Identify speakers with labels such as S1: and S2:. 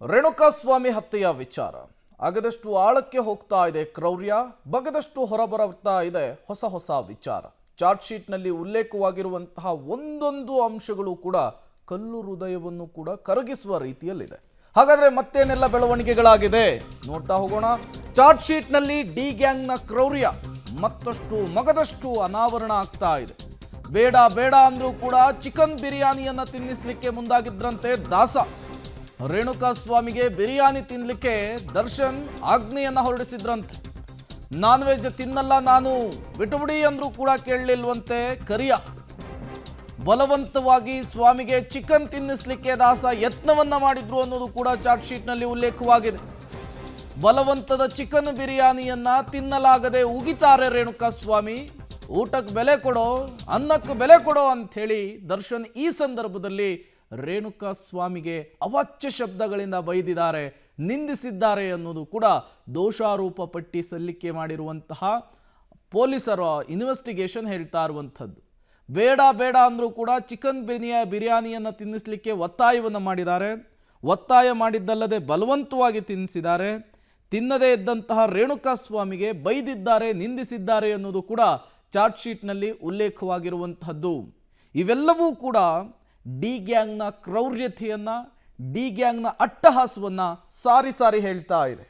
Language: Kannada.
S1: ರೇಣುಕಾಸ್ವಾಮಿ ಹತ್ಯೆಯ ವಿಚಾರ ಆಗದಷ್ಟು ಆಳಕ್ಕೆ ಹೋಗ್ತಾ ಇದೆ ಕ್ರೌರ್ಯ, ಬಗದಷ್ಟು ಹೊರಬರುತ್ತಾ ಇದೆ ಹೊಸ ವಿಚಾರ. ಚಾರ್ಜ್ ಶೀಟ್ನಲ್ಲಿ ಉಲ್ಲೇಖವಾಗಿರುವಂತಹ ಒಂದೊಂದು ಅಂಶಗಳು ಕೂಡ ಕಲ್ಲು ಹೃದಯವನ್ನು ಕೂಡ ಕರಗಿಸುವ ರೀತಿಯಲ್ಲಿದೆ. ಹಾಗಾದ್ರೆ ಮತ್ತೇನೆಲ್ಲ ಬೆಳವಣಿಗೆಗಳಾಗಿದೆ ನೋಡ್ತಾ ಹೋಗೋಣ. ಚಾರ್ಜ್ ಶೀಟ್ನಲ್ಲಿ ಡಿ ಗ್ಯಾಂಗ್ನ ಕ್ರೌರ್ಯ ಮತ್ತಷ್ಟು ಮಗದಷ್ಟು ಅನಾವರಣ ಆಗ್ತಾ ಇದೆ. ಬೇಡ ಬೇಡ ಅಂದ್ರೂ ಕೂಡ ಚಿಕನ್ ಬಿರಿಯಾನಿಯನ್ನ ತಿನ್ನಿಸ್ಲಿಕ್ಕೆ ಮುಂದಾಗಿದ್ರಂತೆ ದಾಸ. ರೇಣುಕಾಸ್ವಾಮಿಗೆ ಬಿರಿಯಾನಿ ತಿನ್ನಲಿಕ್ಕೆ ದರ್ಶನ್ ಆಜ್ಞೆಯನ್ನ ಹೊರಡಿಸಿದ್ರಂತೆ. ನಾನ್ ವೆಜ್ ತಿನ್ನಲ್ಲ ನಾನು, ಬಿಟ್ಟುಬಿಡಿ ಅಂದ್ರೂ ಕೂಡ ಕೇಳಲಿಲ್ವಂತೆ ಕರಿಯ. ಬಲವಂತವಾಗಿ ಸ್ವಾಮಿಗೆ ಚಿಕನ್ ತಿನ್ನಿಸ್ಲಿಕ್ಕೆ ದಾಸ ಯತ್ನವನ್ನ ಮಾಡಿದ್ರು ಅನ್ನೋದು ಕೂಡ ಚಾರ್ಜ್ ಶೀಟ್ನಲ್ಲಿ ಉಲ್ಲೇಖವಾಗಿದೆ. ಬಲವಂತದ ಚಿಕನ್ ಬಿರಿಯಾನಿಯನ್ನ ತಿನ್ನಲಾಗದೆ ಉಗಿತಾರೆ ರೇಣುಕಾಸ್ವಾಮಿ. ಊಟಕ್ಕೆ ಬೆಲೆ ಕೊಡೋ, ಅನ್ನಕ್ಕೆ ಬೆಲೆ ಕೊಡೋ ಅಂಥೇಳಿ ದರ್ಶನ್ ಈ ಸಂದರ್ಭದಲ್ಲಿ ರೇಣುಕಾಸ್ವಾಮಿಗೆ ಅವಾಚ್ಯ ಶಬ್ದಗಳಿಂದ ಬೈದಿದ್ದಾರೆ, ನಿಂದಿಸಿದ್ದಾರೆ ಅನ್ನೋದು ಕೂಡ ದೋಷಾರೋಪ ಪಟ್ಟಿ ಸಲ್ಲಿಕೆ ಮಾಡಿರುವಂತಹ ಪೊಲೀಸರ ಇನ್ವೆಸ್ಟಿಗೇಷನ್ ಹೇಳ್ತಾ ಇರುವಂಥದ್ದು. ಬೇಡ ಬೇಡ ಅಂದರೂ ಕೂಡ ಚಿಕನ್ ಬಿರಿಯಾನಿಯನ್ನು ತಿನ್ನಿಸಲಿಕ್ಕೆ ಒತ್ತಾಯವನ್ನು ಮಾಡಿದ್ದಾರೆ. ಒತ್ತಾಯ ಮಾಡಿದ್ದಲ್ಲದೆ ಬಲವಂತವಾಗಿ ತಿನ್ನಿಸಿದ್ದಾರೆ. ತಿನ್ನದೇ ಇದ್ದಂತಹ ರೇಣುಕಾಸ್ವಾಮಿಗೆ ಬೈದಿದ್ದಾರೆ, ನಿಂದಿಸಿದ್ದಾರೆ ಅನ್ನೋದು ಕೂಡ ಚಾರ್ಜ್ ಶೀಟ್ನಲ್ಲಿ ಉಲ್ಲೇಖವಾಗಿರುವಂತಹದ್ದು. ಇವೆಲ್ಲವೂ ಕೂಡ ಡಿ ಗ್ಯಾಂಗ್ನ ಕ್ರೌರ್ಯತೆಯನ್ನ, ಡಿ ಗ್ಯಾಂಗ್ನ ಅಟ್ಟಹಾಸವನ್ನ ಸಾರಿ ಹೇಳ್ತಾ ಇದೆ.